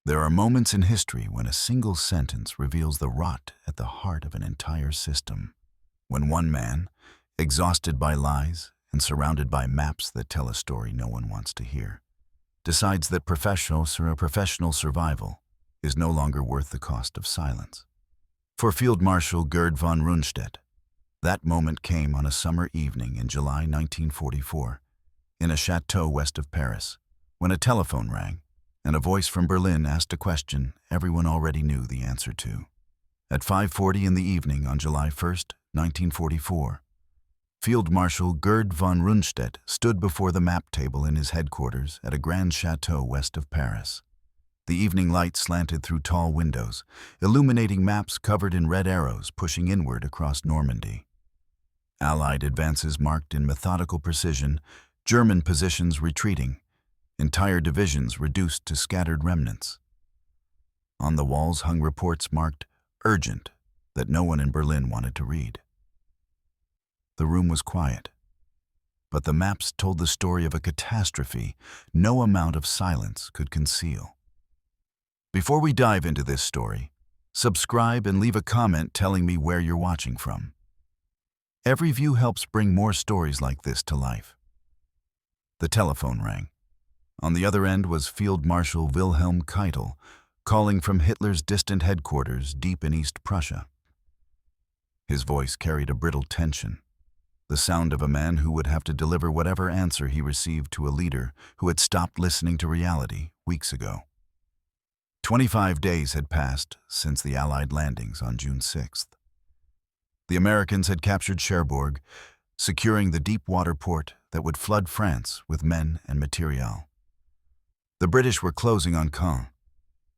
There are moments in history when a single sentence reveals the rot at the heart of an entire system. When one man, exhausted by lies and surrounded by maps that tell a story no one wants to hear, decides that professional survival is no longer worth the cost of silence. For Field Marshal Gerd von Rundstedt, that moment came on a summer evening in July 1944, in a chateau west of Paris, when a telephone rang and a voice from Berlin asked a question everyone already knew the answer to. At 5:40 in the evening on July 1st, 1944, Field Marshal Gerd von Rundstedt stood before the map table in his headquarters at a grand chateau west of Paris. The evening light slanted through tall windows, illuminating maps covered in red arrows pushing inward across Normandy. Allied advances marked in methodical precision, German positions retreating, entire divisions reduced to scattered remnants. On the walls hung reports marked urgent that no one in Berlin wanted to read. The room was quiet, but the maps told the story of a catastrophe no amount of silence could conceal. Before we dive into this story, subscribe and leave a comment telling me where you're watching from. Every view helps bring more stories like this to life. The telephone rang. On the other end was Field Marshal Wilhelm Keitel, calling from Hitler's distant headquarters deep in East Prussia. His voice carried a brittle tension, the sound of a man who would have to deliver whatever answer he received to a leader who had stopped listening to reality weeks ago. 25 days had passed since the Allied landings on June 6th. The Americans had captured Cherbourg, securing the deep water port that would flood France with men and material. The British were closing on Caen,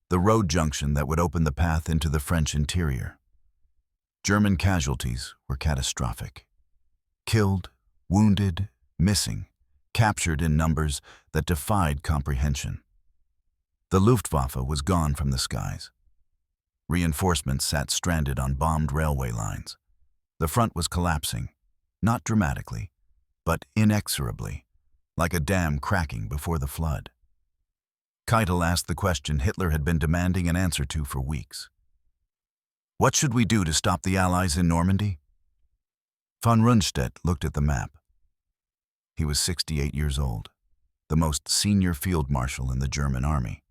the road junction that would open the path into the French interior. German casualties were catastrophic. Killed, wounded, missing, captured in numbers that defied comprehension. The Luftwaffe was gone from the skies. Reinforcements sat stranded on bombed railway lines. The front was collapsing, not dramatically, but inexorably, like a dam cracking before the flood. Keitel asked the question Hitler had been demanding an answer to for weeks. What should we do to stop the Allies in Normandy? Von Rundstedt looked at the map. He was 68 years old, the most senior field marshal in the German army,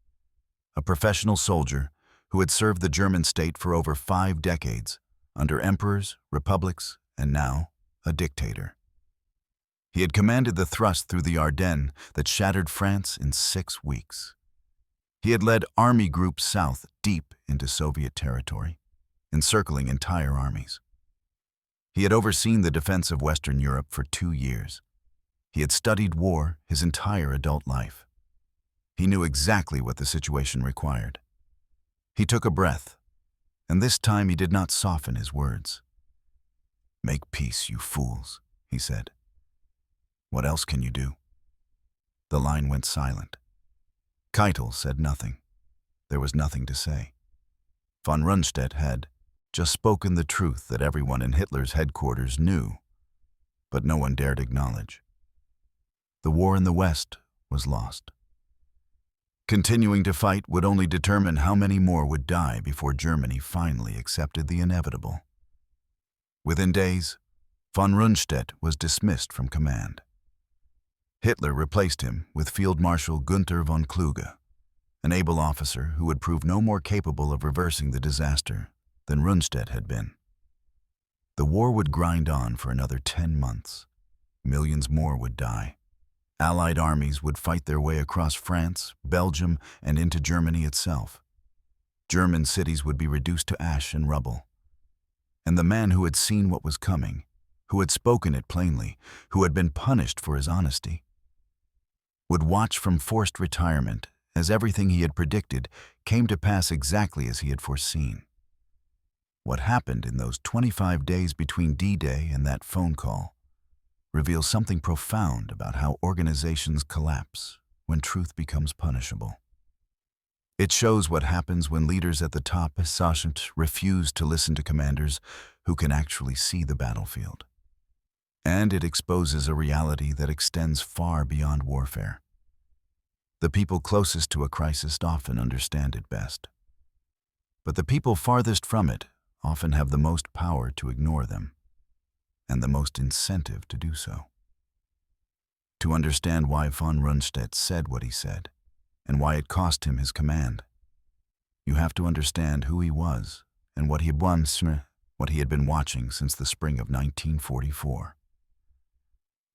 a professional soldier who had served the German state for over 5 decades, under emperors, republics, and now a dictator. He had commanded the thrust through the Ardennes that shattered France in 6 weeks. He had led army groups south deep into Soviet territory, encircling entire armies. He had overseen the defense of Western Europe for 2 years. He had studied war his entire adult life. He knew exactly what the situation required. He took a breath, and this time he did not soften his words. "Make peace, you fools," he said. "What else can you do?" The line went silent. Keitel said nothing. There was nothing to say. Von Rundstedt had just spoken the truth that everyone in Hitler's headquarters knew, but no one dared acknowledge. The war in the West was lost. Continuing to fight would only determine how many more would die before Germany finally accepted the inevitable. Within days, von Rundstedt was dismissed from command. Hitler replaced him with Field Marshal Günther von Kluge, an able officer who would prove no more capable of reversing the disaster than Rundstedt had been. The war would grind on for another 10 months. Millions more would die. Allied armies would fight their way across France, Belgium, and into Germany itself. German cities would be reduced to ash and rubble. And the man who had seen what was coming, who had spoken it plainly, who had been punished for his honesty, would watch from forced retirement as everything he had predicted came to pass exactly as he had foreseen. What happened in those 25 days between D-Day and that phone call reveals something profound about how organizations collapse when truth becomes punishable. It shows what happens when leaders at the top refuse to listen to commanders who can actually see the battlefield. And it exposes a reality that extends far beyond warfare. The people closest to a crisis often understand it best. But the people farthest from it often have the most power to ignore them, and the most incentive to do so. To understand why von Rundstedt said what he said, and why it cost him his command, you have to understand who he was and what he had been watching since the spring of 1944.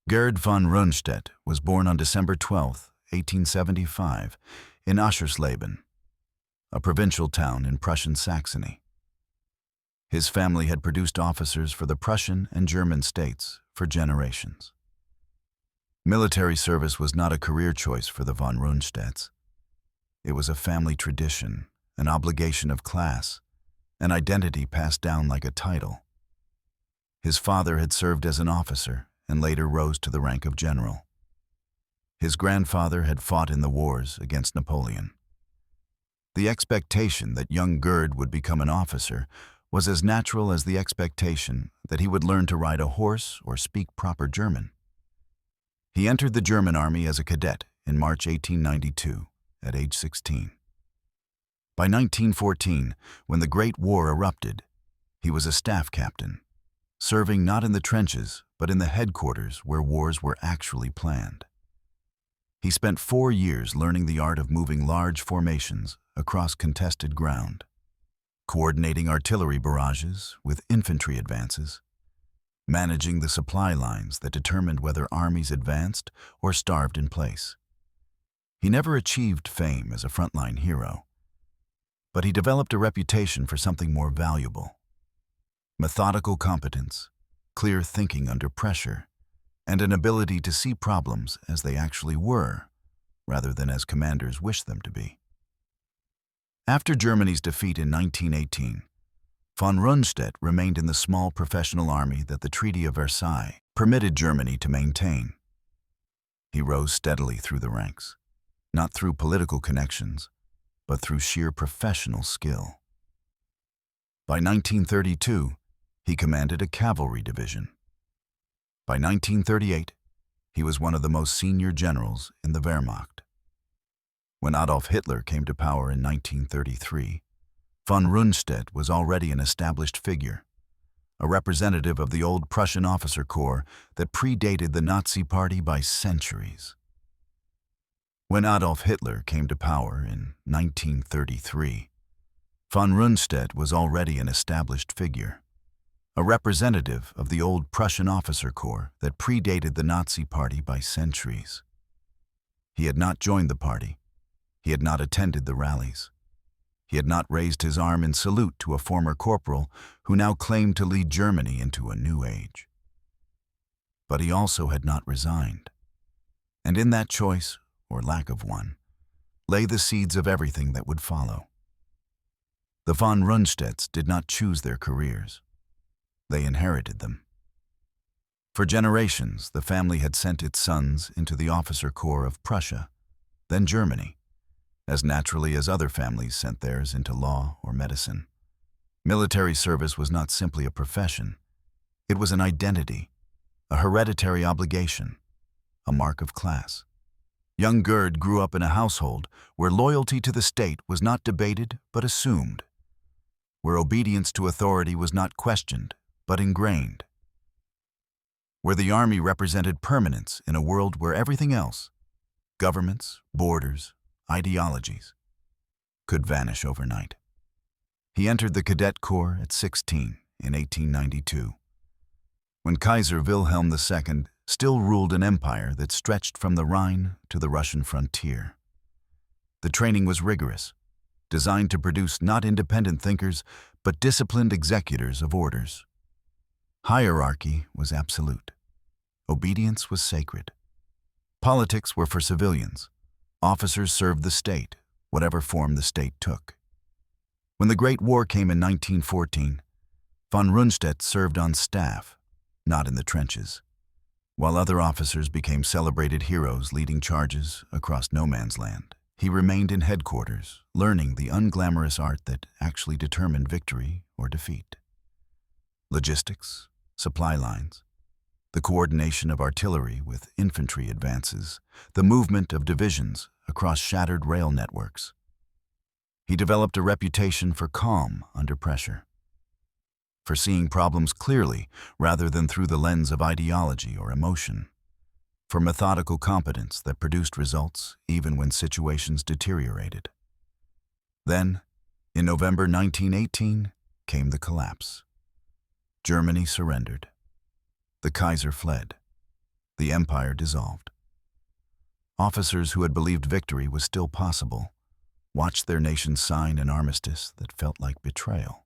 Gerd von Rundstedt was born on December 12, 1875, in Aschersleben, a provincial town in Prussian Saxony. His family had produced officers for the Prussian and German states for generations. Military service was not a career choice for the von Rundstedts. It was a family tradition, an obligation of class, an identity passed down like a title. His father had served as an officer and later rose to the rank of general. His grandfather had fought in the wars against Napoleon. The expectation that young Gerd would become an officer was as natural as the expectation that he would learn to ride a horse or speak proper German. He entered the German army as a cadet in March 1892, at age 16. By 1914, when the Great War erupted, he was a staff captain, serving not in the trenches, but in the headquarters where wars were actually planned. He spent 4 years learning the art of moving large formations across contested ground, coordinating artillery barrages with infantry advances, managing the supply lines that determined whether armies advanced or starved in place. He never achieved fame as a frontline hero, but he developed a reputation for something more valuable: methodical competence, clear thinking under pressure, and an ability to see problems as they actually were, rather than as commanders wished them to be. After Germany's defeat in 1918, von Rundstedt remained in the small professional army that the Treaty of Versailles permitted Germany to maintain. He rose steadily through the ranks, not through political connections, but through sheer professional skill. By 1932, he commanded a cavalry division. By 1938, he was one of the most senior generals in the Wehrmacht. When Adolf Hitler came to power in 1933, von Rundstedt was already an established figure, a representative of the old Prussian officer corps that predated the Nazi Party by centuries. When Adolf Hitler came to power in 1933, von Rundstedt was already an established figure, a representative of the old Prussian officer corps that predated the Nazi Party by centuries. He had not joined the party. He had not attended the rallies. He had not raised his arm in salute to a former corporal who now claimed to lead Germany into a new age. But he also had not resigned. And in that choice, or lack of one, lay the seeds of everything that would follow. The von Rundstedts did not choose their careers. They inherited them. For generations, the family had sent its sons into the officer corps of Prussia, then Germany, as naturally as other families sent theirs into law or medicine. Military service was not simply a profession. It was an identity, a hereditary obligation, a mark of class. Young Gerd grew up in a household where loyalty to the state was not debated but assumed, where obedience to authority was not questioned but ingrained, where the army represented permanence in a world where everything else, governments, borders, ideologies, could vanish overnight. He entered the cadet corps at 16 in 1892, when Kaiser Wilhelm II still ruled an empire that stretched from the Rhine to the Russian frontier. The training was rigorous, designed to produce not independent thinkers, but disciplined executors of orders. Hierarchy was absolute. Obedience was sacred. Politics were for civilians. Officers served the state, whatever form the state took. When the Great War came in 1914, von Rundstedt served on staff, not in the trenches, while other officers became celebrated heroes leading charges across no man's land. He remained in headquarters, learning the unglamorous art that actually determined victory or defeat. Logistics, supply lines, the coordination of artillery with infantry advances, the movement of divisions across shattered rail networks. He developed a reputation for calm under pressure, for seeing problems clearly rather than through the lens of ideology or emotion, for methodical competence that produced results even when situations deteriorated. Then, in November 1918, came the collapse. Germany surrendered. The Kaiser fled. The empire dissolved. Officers who had believed victory was still possible watched their nation sign an armistice that felt like betrayal.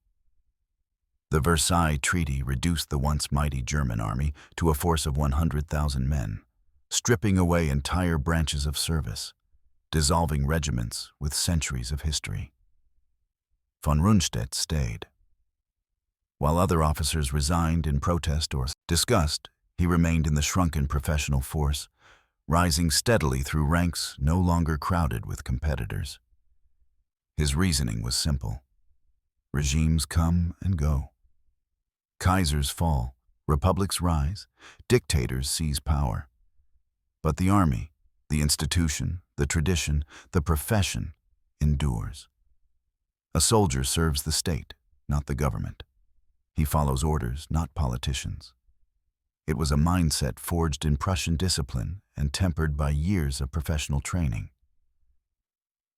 The Versailles Treaty reduced the once mighty German army to a force of 100,000 men, stripping away entire branches of service, dissolving regiments with centuries of history. Von Rundstedt stayed. While other officers resigned in protest or disgust, he remained in the shrunken professional force, rising steadily through ranks no longer crowded with competitors. His reasoning was simple. Regimes come and go. Kaisers fall, republics rise, dictators seize power. But the army, the institution, the tradition, the profession endures. A soldier serves the state, not the government. He follows orders, not politicians. It was a mindset forged in Prussian discipline and tempered by years of professional training.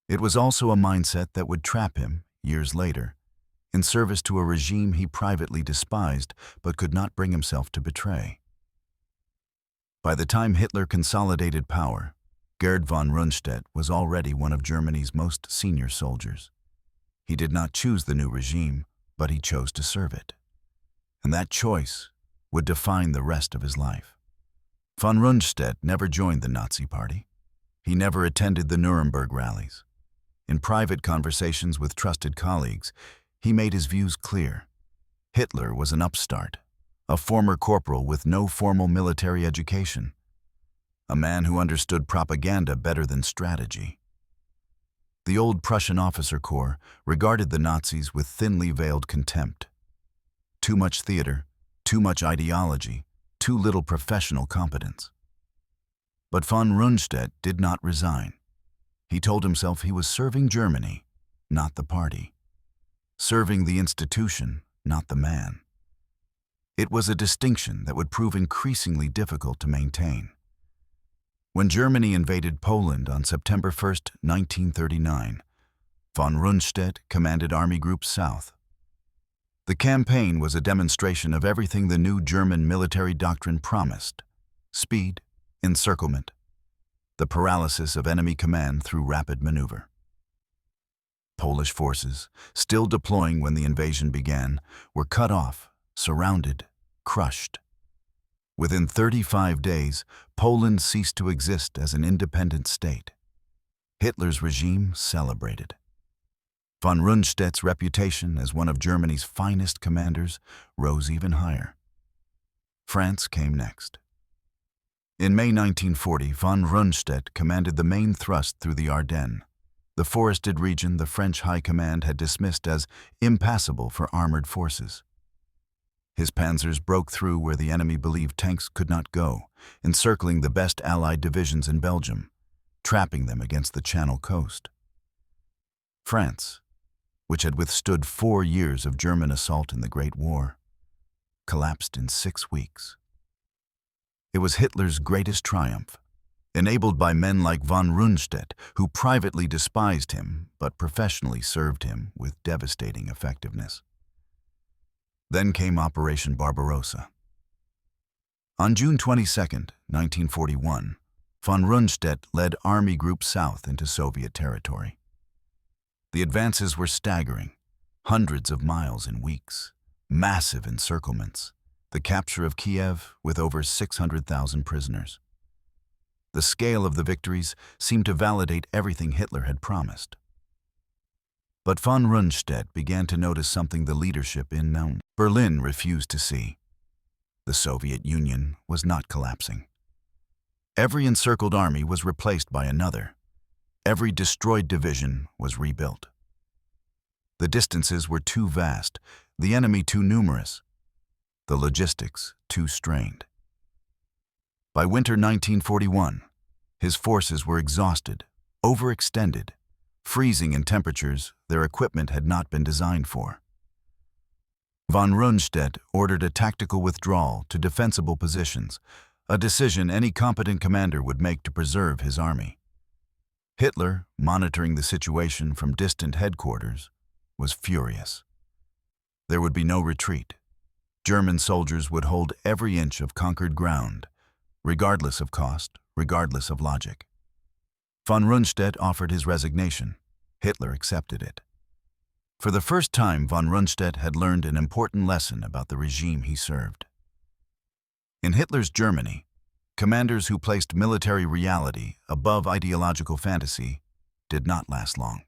It was also a mindset that would trap him, years later, in service to a regime he privately despised but could not bring himself to betray. By the time Hitler consolidated power, Gerd von Rundstedt was already one of Germany's most senior soldiers. He did not choose the new regime, but he chose to serve it. And that choice would define the rest of his life. Von Rundstedt never joined the Nazi Party. He never attended the Nuremberg rallies. In private conversations with trusted colleagues, he made his views clear. Hitler was an upstart, a former corporal with no formal military education, a man who understood propaganda better than strategy. The old Prussian officer corps regarded the Nazis with thinly veiled contempt. Too much theater, too much ideology, too little professional competence. But von Rundstedt did not resign. He told himself he was serving Germany, not the party. Serving the institution, not the man. It was a distinction that would prove increasingly difficult to maintain. When Germany invaded Poland on September 1, 1939, von Rundstedt commanded Army Group South. The campaign was a demonstration of everything the new German military doctrine promised: speed, encirclement, the paralysis of enemy command through rapid maneuver. Polish forces, still deploying when the invasion began, were cut off, surrounded, crushed. Within 35 days, Poland ceased to exist as an independent state. Hitler's regime celebrated. Von Rundstedt's reputation as one of Germany's finest commanders rose even higher. France came next. In May 1940, von Rundstedt commanded the main thrust through the Ardennes, the forested region the French High Command had dismissed as impassable for armored forces. His panzers broke through where the enemy believed tanks could not go, encircling the best Allied divisions in Belgium, trapping them against the Channel coast. France, which had withstood 4 years of German assault in the Great War, collapsed in 6 weeks. It was Hitler's greatest triumph, enabled by men like von Rundstedt, who privately despised him but professionally served him with devastating effectiveness. Then came Operation Barbarossa. On June 22, 1941, von Rundstedt led Army Group South into Soviet territory. The advances were staggering, hundreds of miles in weeks, massive encirclements, the capture of Kiev with over 600,000 prisoners. The scale of the victories seemed to validate everything Hitler had promised. But von Rundstedt began to notice something the leadership in Berlin refused to see. The Soviet Union was not collapsing. Every encircled army was replaced by another. Every destroyed division was rebuilt. The distances were too vast, the enemy too numerous, the logistics too strained. By winter 1941, his forces were exhausted, overextended, freezing in temperatures their equipment had not been designed for. Von Rundstedt ordered a tactical withdrawal to defensible positions, a decision any competent commander would make to preserve his army. Hitler, monitoring the situation from distant headquarters, was furious. There would be no retreat. German soldiers would hold every inch of conquered ground, regardless of cost, regardless of logic. Von Rundstedt offered his resignation. Hitler accepted it. For the first time, von Rundstedt had learned an important lesson about the regime he served. In Hitler's Germany, commanders who placed military reality above ideological fantasy did not last long.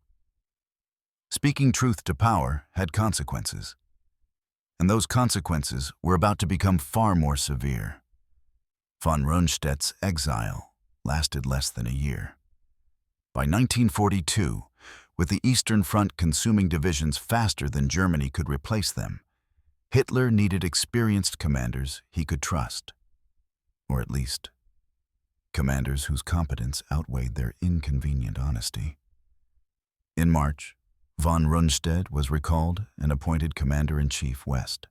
Speaking truth to power had consequences, and those consequences were about to become far more severe. Von Rundstedt's exile lasted less than a year. By 1942, with the Eastern Front consuming divisions faster than Germany could replace them, Hitler needed experienced commanders he could trust, or at least, commanders whose competence outweighed their inconvenient honesty. In March, von Rundstedt was recalled and appointed Commander-in-Chief West.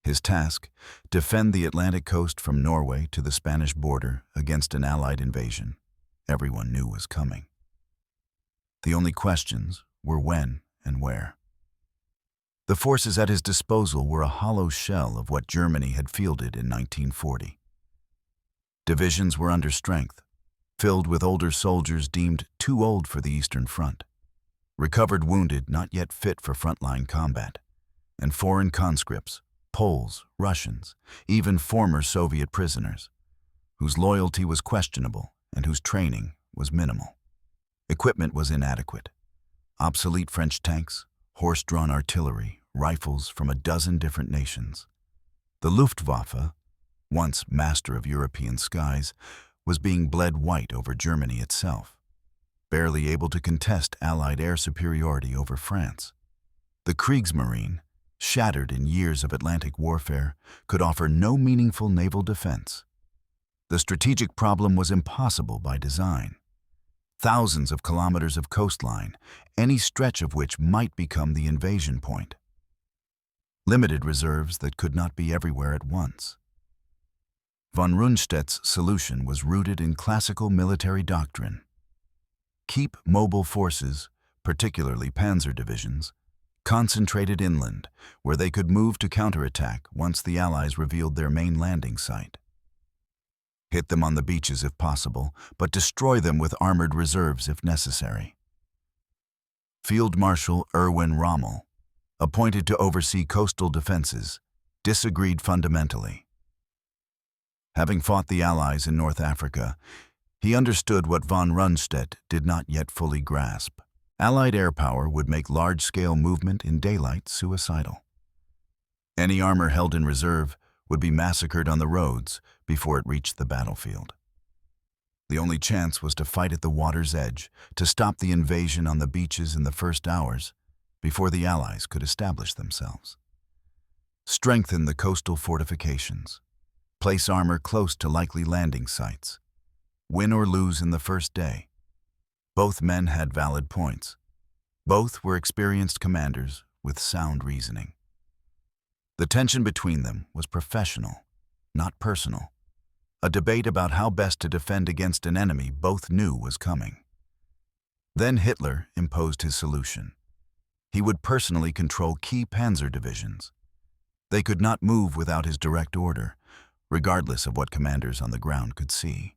His task, defend the Atlantic coast from Norway to the Spanish border against an Allied invasion everyone knew was coming. The only questions were when and where. The forces at his disposal were a hollow shell of what Germany had fielded in 1940. Divisions were under strength, filled with older soldiers deemed too old for the Eastern Front, recovered wounded not yet fit for frontline combat, and foreign conscripts, Poles, Russians, even former Soviet prisoners, whose loyalty was questionable and whose training was minimal. Equipment was inadequate. Obsolete French tanks, horse-drawn artillery, rifles from a dozen different nations. The Luftwaffe, once master of European skies, was being bled white over Germany itself, barely able to contest Allied air superiority over France. The Kriegsmarine, shattered in years of Atlantic warfare, could offer no meaningful naval defense. The strategic problem was impossible by design. Thousands of kilometers of coastline, any stretch of which might become the invasion point. Limited reserves that could not be everywhere at once. Von Rundstedt's solution was rooted in classical military doctrine. Keep mobile forces, particularly panzer divisions, concentrated inland, where they could move to counterattack once the Allies revealed their main landing site. Hit them on the beaches if possible, but destroy them with armored reserves if necessary. Field Marshal Erwin Rommel, appointed to oversee coastal defenses, disagreed fundamentally. Having fought the Allies in North Africa, he understood what von Rundstedt did not yet fully grasp. Allied air power would make large-scale movement in daylight suicidal. Any armor held in reserve would be massacred on the roads before it reached the battlefield. The only chance was to fight at the water's edge, to stop the invasion on the beaches in the first hours before the Allies could establish themselves. Strengthen the coastal fortifications. Place armor close to likely landing sites. Win or lose in the first day. Both men had valid points. Both were experienced commanders with sound reasoning. The tension between them was professional, not personal. A debate about how best to defend against an enemy both knew was coming. Then Hitler imposed his solution. He would personally control key panzer divisions. They could not move without his direct order, regardless of what commanders on the ground could see.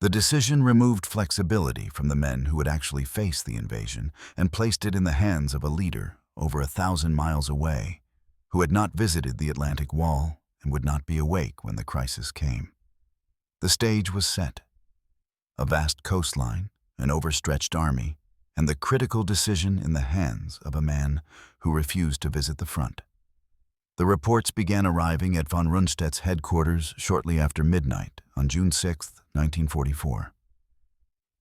The decision removed flexibility from the men who would actually face the invasion and placed it in the hands of a leader over 1,000 miles away, who had not visited the Atlantic Wall and would not be awake when the crisis came. The stage was set. A vast coastline, an overstretched army, and the critical decision in the hands of a man who refused to visit the front. The reports began arriving at von Rundstedt's headquarters shortly after midnight on June 6, 1944.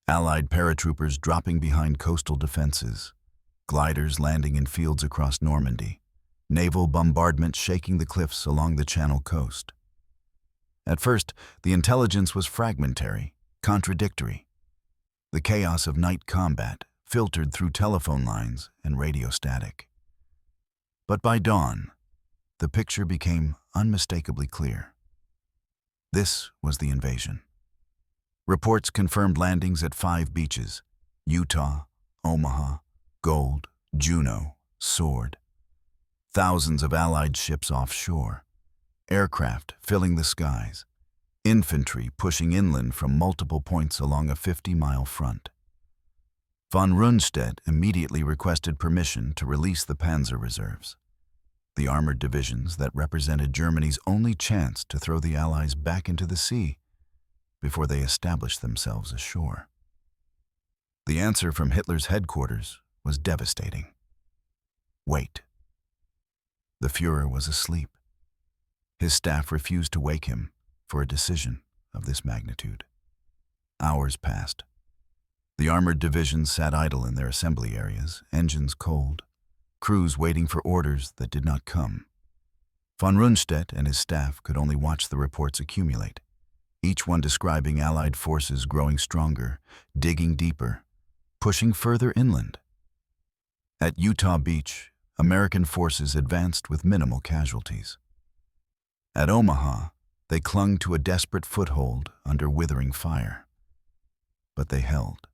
Allied paratroopers dropping behind coastal defenses, gliders landing in fields across Normandy, naval bombardment shaking the cliffs along the Channel coast. At first, the intelligence was fragmentary, contradictory. The chaos of night combat filtered through telephone lines and radio static. But by dawn, the picture became unmistakably clear. This was the invasion. Reports confirmed landings at 5 beaches: Utah, Omaha, Gold, Juneau, Sword. Thousands of Allied ships offshore, aircraft filling the skies, infantry pushing inland from multiple points along a 50-mile front. Von Rundstedt immediately requested permission to release the Panzer reserves, the armored divisions that represented Germany's only chance to throw the Allies back into the sea before they established themselves ashore. The answer from Hitler's headquarters was devastating. Wait. The Führer was asleep. His staff refused to wake him for a decision of this magnitude. Hours passed. The armored divisions sat idle in their assembly areas, engines cold, crews waiting for orders that did not come. Von Rundstedt and his staff could only watch the reports accumulate, each one describing Allied forces growing stronger, digging deeper, pushing further inland. At Utah Beach, American forces advanced with minimal casualties. At Omaha, they clung to a desperate foothold under withering fire. But they held.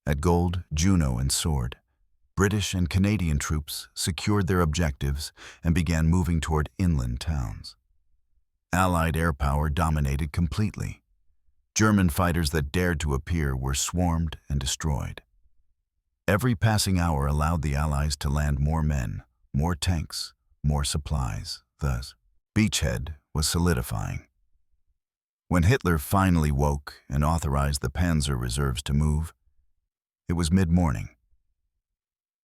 At Gold, Juneau, and Sword, British and Canadian troops secured their objectives and began moving toward inland towns. Allied air power dominated completely. German fighters that dared to appear were swarmed and destroyed. Every passing hour allowed the Allies to land more men, more tanks, more supplies. Thus, beachhead was solidifying. When Hitler finally woke and authorized the Panzer reserves to move, it was mid-morning.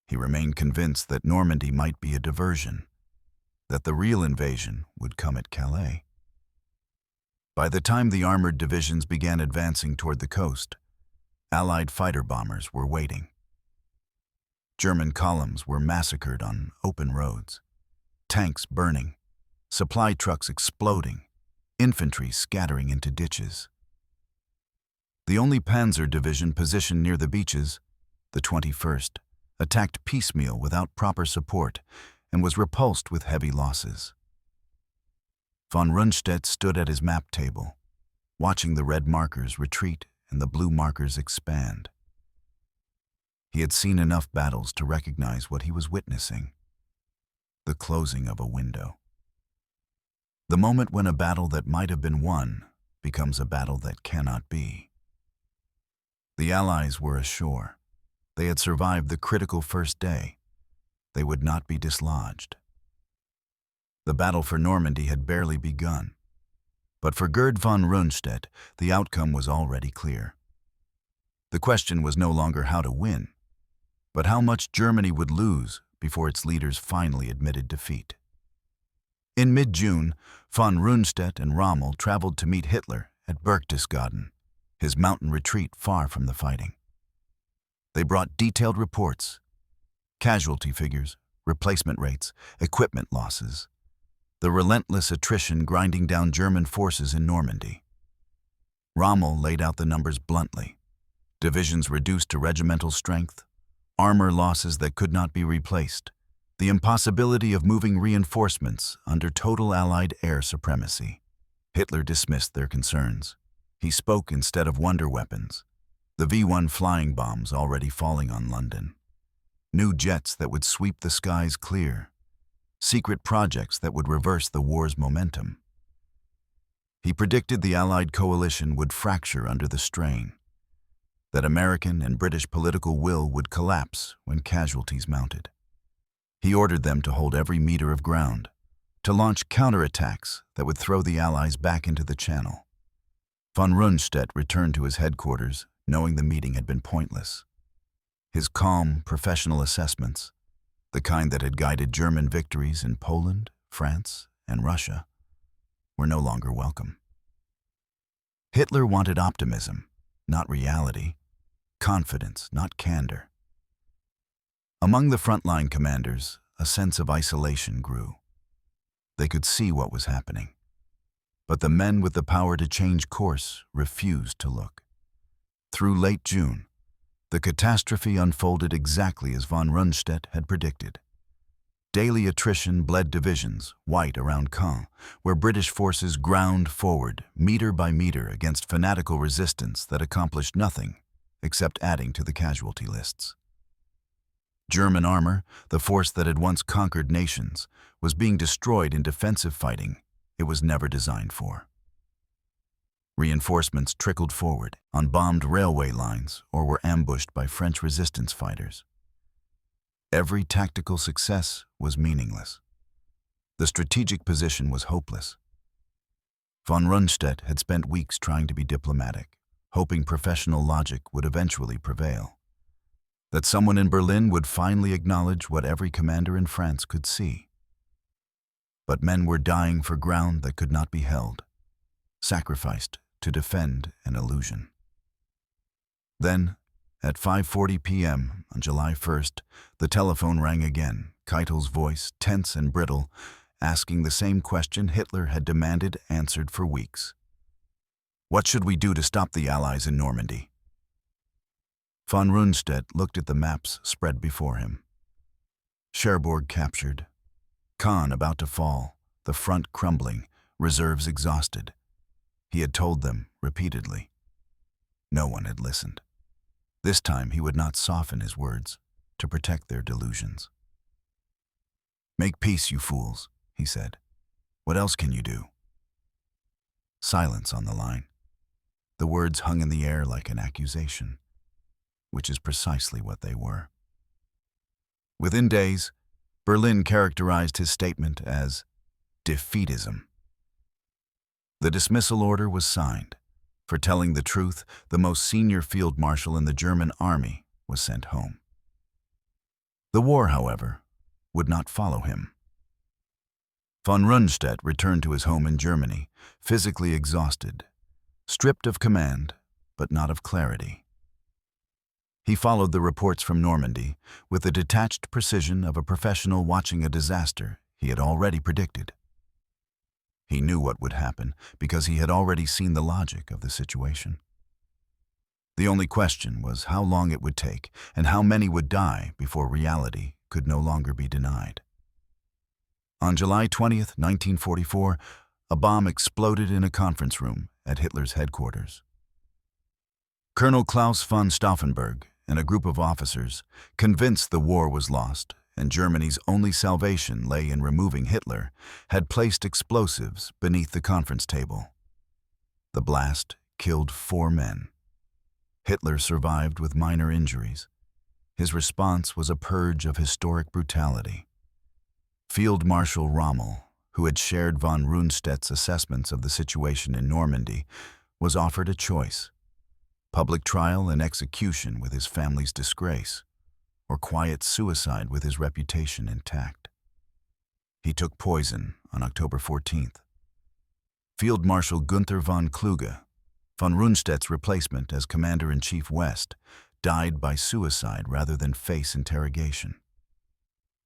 He remained convinced that Normandy might be a diversion, that the real invasion would come at Calais. By the time the armored divisions began advancing toward the coast, Allied fighter bombers were waiting. German columns were massacred on open roads, tanks burning, supply trucks exploding, infantry scattering into ditches. The only Panzer division positioned near the beaches, the 21st, attacked piecemeal without proper support and was repulsed with heavy losses. Von Rundstedt stood at his map table, watching the red markers retreat and the blue markers expand. He had seen enough battles to recognize what he was witnessing: the closing of a window. The moment when a battle that might have been won becomes a battle that cannot be. The Allies were ashore. They had survived the critical first day. They would not be dislodged. The battle for Normandy had barely begun. But for Gerd von Rundstedt, the outcome was already clear. The question was no longer how to win, but how much Germany would lose before its leaders finally admitted defeat. In mid-June, von Rundstedt and Rommel traveled to meet Hitler at Berchtesgaden, his mountain retreat far from the fighting. They brought detailed reports: casualty figures, replacement rates, equipment losses, the relentless attrition grinding down German forces in Normandy. Rommel laid out the numbers bluntly: divisions reduced to regimental strength, armor losses that could not be replaced, the impossibility of moving reinforcements under total Allied air supremacy. Hitler dismissed their concerns. He spoke instead of wonder weapons: the V-1 flying bombs already falling on London, new jets that would sweep the skies clear, secret projects that would reverse the war's momentum. He predicted the Allied coalition would fracture under the strain, that American and British political will would collapse when casualties mounted. He ordered them to hold every meter of ground, to launch counterattacks that would throw the Allies back into the Channel. Von Rundstedt returned to his headquarters, knowing the meeting had been pointless. His calm, professional assessments, the kind that had guided German victories in Poland, France, and Russia, were no longer welcome. Hitler wanted optimism, not reality; confidence, not candor. Among the frontline commanders, a sense of isolation grew. They could see what was happening. But the men with the power to change course refused to look. Through late June, the catastrophe unfolded exactly as von Rundstedt had predicted. Daily attrition bled divisions, white around Caen, where British forces ground forward, meter by meter, against fanatical resistance that accomplished nothing except adding to the casualty lists. German armor, the force that had once conquered nations, was being destroyed in defensive fighting it was never designed for. Reinforcements trickled forward on bombed railway lines or were ambushed by French resistance fighters. Every tactical success was meaningless. The strategic position was hopeless. Von Rundstedt had spent weeks trying to be diplomatic, hoping professional logic would eventually prevail, that someone in Berlin would finally acknowledge what every commander in France could see. But men were dying for ground that could not be held, sacrificed to defend an illusion. Then, at 5:40 p.m. on July 1st, the telephone rang again, Keitel's voice, tense and brittle, asking the same question Hitler had demanded answered for weeks. What should we do to stop the Allies in Normandy? Von Rundstedt looked at the maps spread before him. Cherbourg captured, Caen about to fall, the front crumbling, reserves exhausted. He had told them repeatedly. No one had listened. This time he would not soften his words to protect their delusions. Make peace, you fools, he said. What else can you do? Silence on the line. The words hung in the air like an accusation, which is precisely what they were. Within days, Berlin characterized his statement as defeatism. The dismissal order was signed. For telling the truth, the most senior field marshal in the German army was sent home. The war, however, would not follow him. Von Rundstedt returned to his home in Germany, physically exhausted, stripped of command, but not of clarity. He followed the reports from Normandy with the detached precision of a professional watching a disaster he had already predicted. He knew what would happen because he had already seen the logic of the situation. The only question was how long it would take and how many would die before reality could no longer be denied. On July 20th, 1944, a bomb exploded in a conference room at Hitler's headquarters. Colonel Klaus von Stauffenberg and a group of officers, convinced the war was lost and Germany's only salvation lay in removing Hitler, had placed explosives beneath the conference table. The blast killed 4 men. Hitler survived with minor injuries. His response was a purge of historic brutality. Field Marshal Rommel, who had shared von Rundstedt's assessments of the situation in Normandy, was offered a choice: public trial and execution with his family's disgrace, or quiet suicide with his reputation intact. He took poison on October 14th. Field Marshal Günther von Kluge, von Rundstedt's replacement as Commander-in-Chief West, died by suicide rather than face interrogation.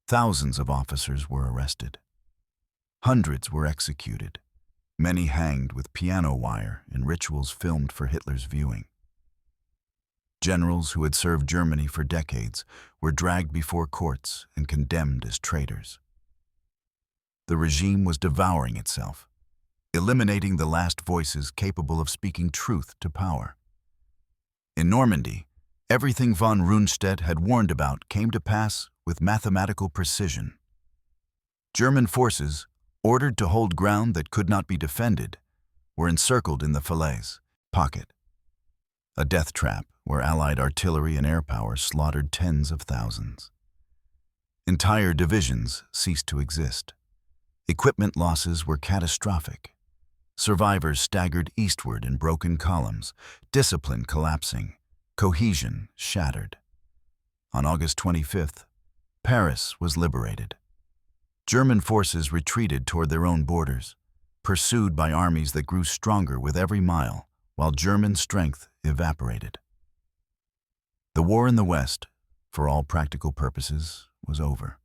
Thousands of officers were arrested. Hundreds were executed, many hanged with piano wire in rituals filmed for Hitler's viewing. Generals who had served Germany for decades were dragged before courts and condemned as traitors. The regime was devouring itself, eliminating the last voices capable of speaking truth to power. In Normandy, everything von Rundstedt had warned about came to pass with mathematical precision. German forces, ordered to hold ground that could not be defended, were encircled in the Falaise pocket, a death trap where Allied artillery and air power slaughtered tens of thousands. Entire divisions ceased to exist. Equipment losses were catastrophic. Survivors staggered eastward in broken columns, discipline collapsing, cohesion shattered. On August 25th, Paris was liberated. German forces retreated toward their own borders, pursued by armies that grew stronger with every mile, while German strength evaporated. The war in the West, for all practical purposes, was over.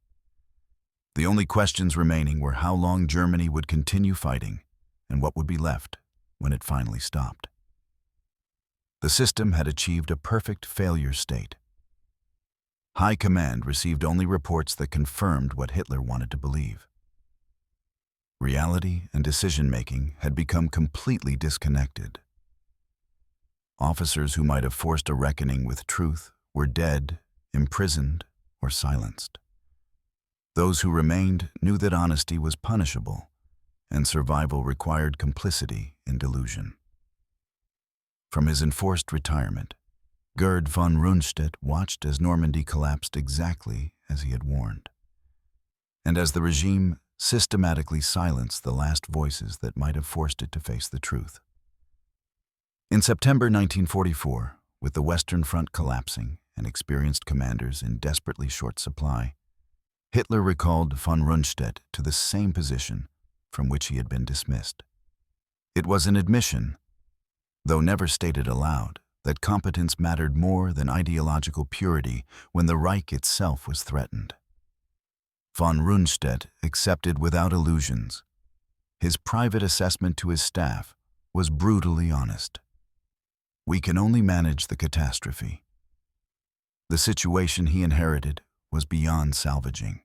The only questions remaining were how long Germany would continue fighting and what would be left when it finally stopped. The system had achieved a perfect failure state. High command received only reports that confirmed what Hitler wanted to believe. Reality and decision-making had become completely disconnected. Officers who might have forced a reckoning with truth were dead, imprisoned, or silenced. Those who remained knew that honesty was punishable, and survival required complicity in delusion. From his enforced retirement, Gerd von Rundstedt watched as Normandy collapsed exactly as he had warned, and as the regime systematically silenced the last voices that might have forced it to face the truth. In September 1944, with the Western Front collapsing and experienced commanders in desperately short supply, Hitler recalled von Rundstedt to the same position from which he had been dismissed. It was an admission, though never stated aloud, that competence mattered more than ideological purity when the Reich itself was threatened. Von Rundstedt accepted without illusions. His private assessment to his staff was brutally honest. We can only manage the catastrophe. The situation he inherited was beyond salvaging.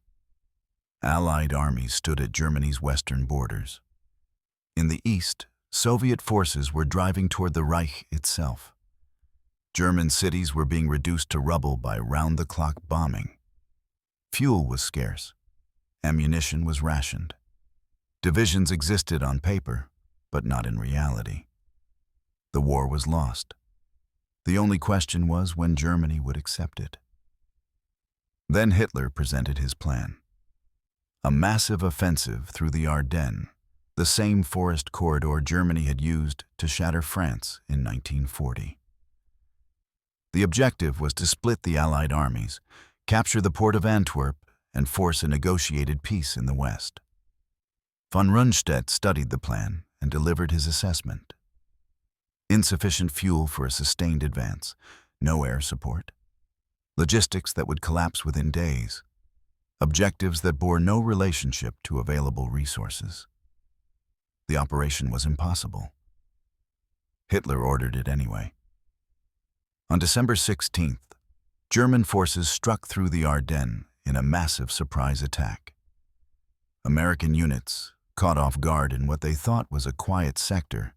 Allied armies stood at Germany's western borders. In the east, Soviet forces were driving toward the Reich itself. German cities were being reduced to rubble by round-the-clock bombing. Fuel was scarce. Ammunition was rationed. Divisions existed on paper, but not in reality. The war was lost. The only question was when Germany would accept it. Then Hitler presented his plan. A massive offensive through the Ardennes, the same forest corridor Germany had used to shatter France in 1940. The objective was to split the Allied armies, capture the port of Antwerp, and force a negotiated peace in the West. Von Rundstedt studied the plan and delivered his assessment. Insufficient fuel for a sustained advance, no air support, logistics that would collapse within days, objectives that bore no relationship to available resources. The operation was impossible. Hitler ordered it anyway. On December 16th, German forces struck through the Ardennes in a massive surprise attack. American units, caught off guard in what they thought was a quiet sector,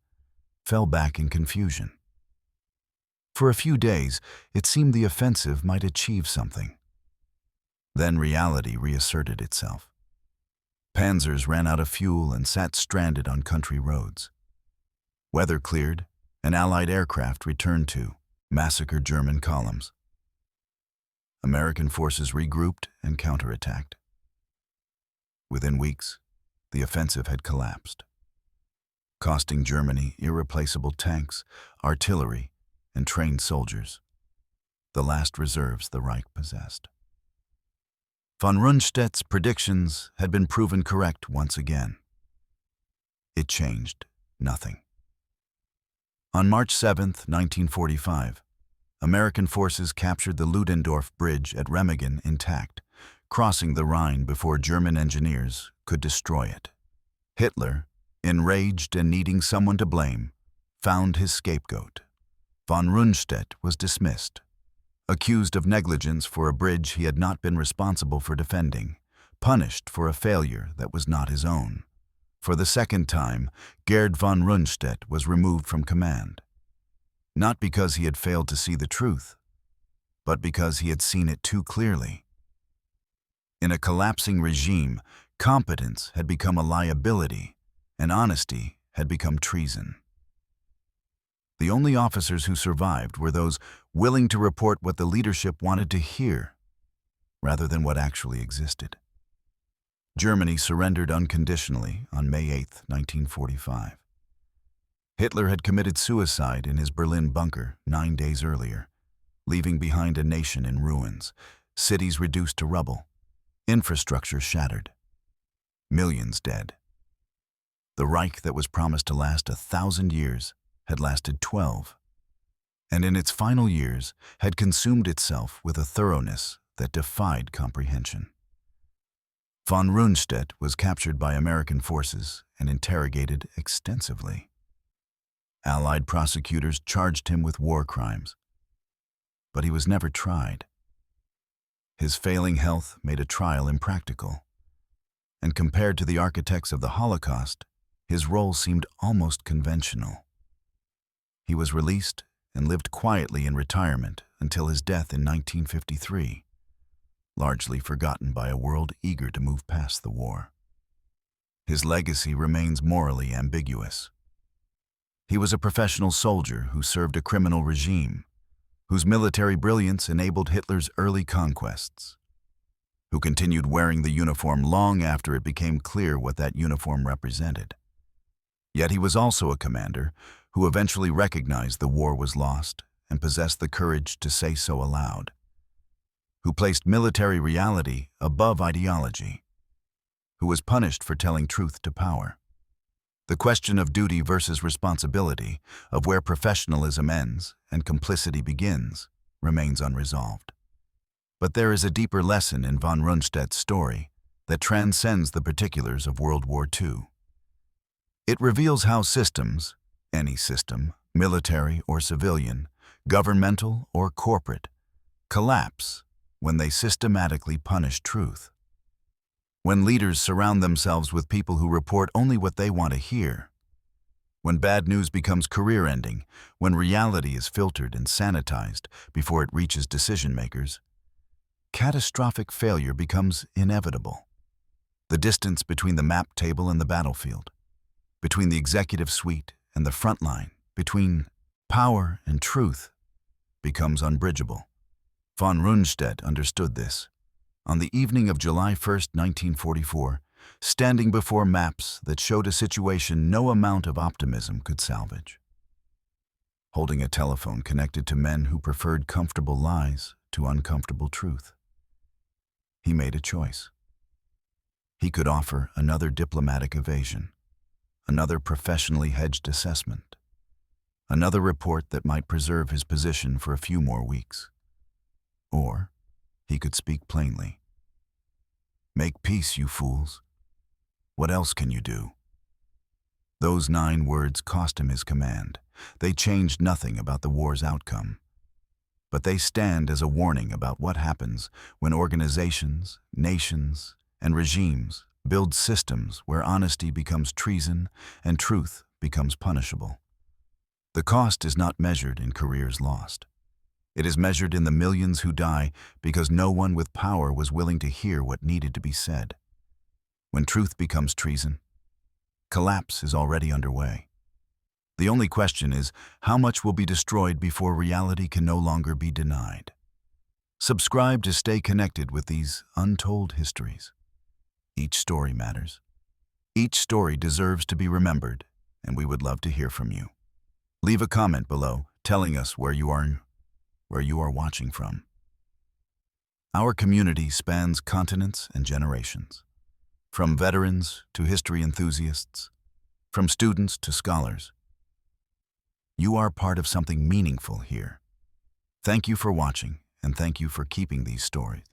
fell back in confusion. For a few days, it seemed the offensive might achieve something. Then reality reasserted itself. Panzers ran out of fuel and sat stranded on country roads. Weather cleared, and Allied aircraft returned to massacre German columns. American forces regrouped and counterattacked. Within weeks, the offensive had collapsed, costing Germany irreplaceable tanks, artillery, and trained soldiers, the last reserves the Reich possessed. Von Rundstedt's predictions had been proven correct once again. It changed nothing. On March 7, 1945, American forces captured the Ludendorff Bridge at Remagen intact, crossing the Rhine before German engineers could destroy it. Hitler, enraged and needing someone to blame, found his scapegoat. Von Rundstedt was dismissed, accused of negligence for a bridge he had not been responsible for defending, punished for a failure that was not his own. For the second time, Gerd von Rundstedt was removed from command, not because he had failed to see the truth, but because he had seen it too clearly. In a collapsing regime, competence had become a liability, and honesty had become treason. The only officers who survived were those willing to report what the leadership wanted to hear, rather than what actually existed. Germany surrendered unconditionally on May 8, 1945. Hitler had committed suicide in his Berlin bunker 9 days earlier, leaving behind a nation in ruins, cities reduced to rubble, infrastructure shattered, millions dead. The Reich that was promised to last 1,000 years had lasted 12, and in its final years had consumed itself with a thoroughness that defied comprehension. Von Rundstedt was captured by American forces and interrogated extensively. Allied prosecutors charged him with war crimes, but he was never tried. His failing health made a trial impractical, and compared to the architects of the Holocaust, his role seemed almost conventional. He was released and lived quietly in retirement until his death in 1953, largely forgotten by a world eager to move past the war. His legacy remains morally ambiguous. He was a professional soldier who served a criminal regime, whose military brilliance enabled Hitler's early conquests, who continued wearing the uniform long after it became clear what that uniform represented. Yet he was also a commander who eventually recognized the war was lost and possessed the courage to say so aloud, who placed military reality above ideology, who was punished for telling truth to power. The question of duty versus responsibility, of where professionalism ends and complicity begins, remains unresolved. But there is a deeper lesson in von Rundstedt's story that transcends the particulars of World War II. It reveals how systems, any system, military or civilian, governmental or corporate, collapse when they systematically punish truth. When leaders surround themselves with people who report only what they want to hear. When bad news becomes career-ending, when reality is filtered and sanitized before it reaches decision-makers, catastrophic failure becomes inevitable. The distance between the map table and the battlefield, between the executive suite and the front line, between power and truth, becomes unbridgeable. Von Rundstedt understood this. On the evening of July 1, 1944, standing before maps that showed a situation no amount of optimism could salvage. Holding a telephone connected to men who preferred comfortable lies to uncomfortable truth. He made a choice. He could offer another diplomatic evasion, another professionally hedged assessment, another report that might preserve his position for a few more weeks. Or he could speak plainly. "Make peace, you fools. What else can you do?" Those 9 words cost him his command. They changed nothing about the war's outcome. But they stand as a warning about what happens when organizations, nations, and regimes build systems where honesty becomes treason and truth becomes punishable. The cost is not measured in careers lost. It is measured in the millions who die because no one with power was willing to hear what needed to be said. When truth becomes treason, collapse is already underway. The only question is, how much will be destroyed before reality can no longer be denied? Subscribe to stay connected with these untold histories. Each story matters. Each story deserves to be remembered, and we would love to hear from you. Leave a comment below telling us where you are watching from. Our community spans continents and generations, from veterans to history enthusiasts, from students to scholars. You are part of something meaningful here. Thank you for watching, and thank you for keeping these stories.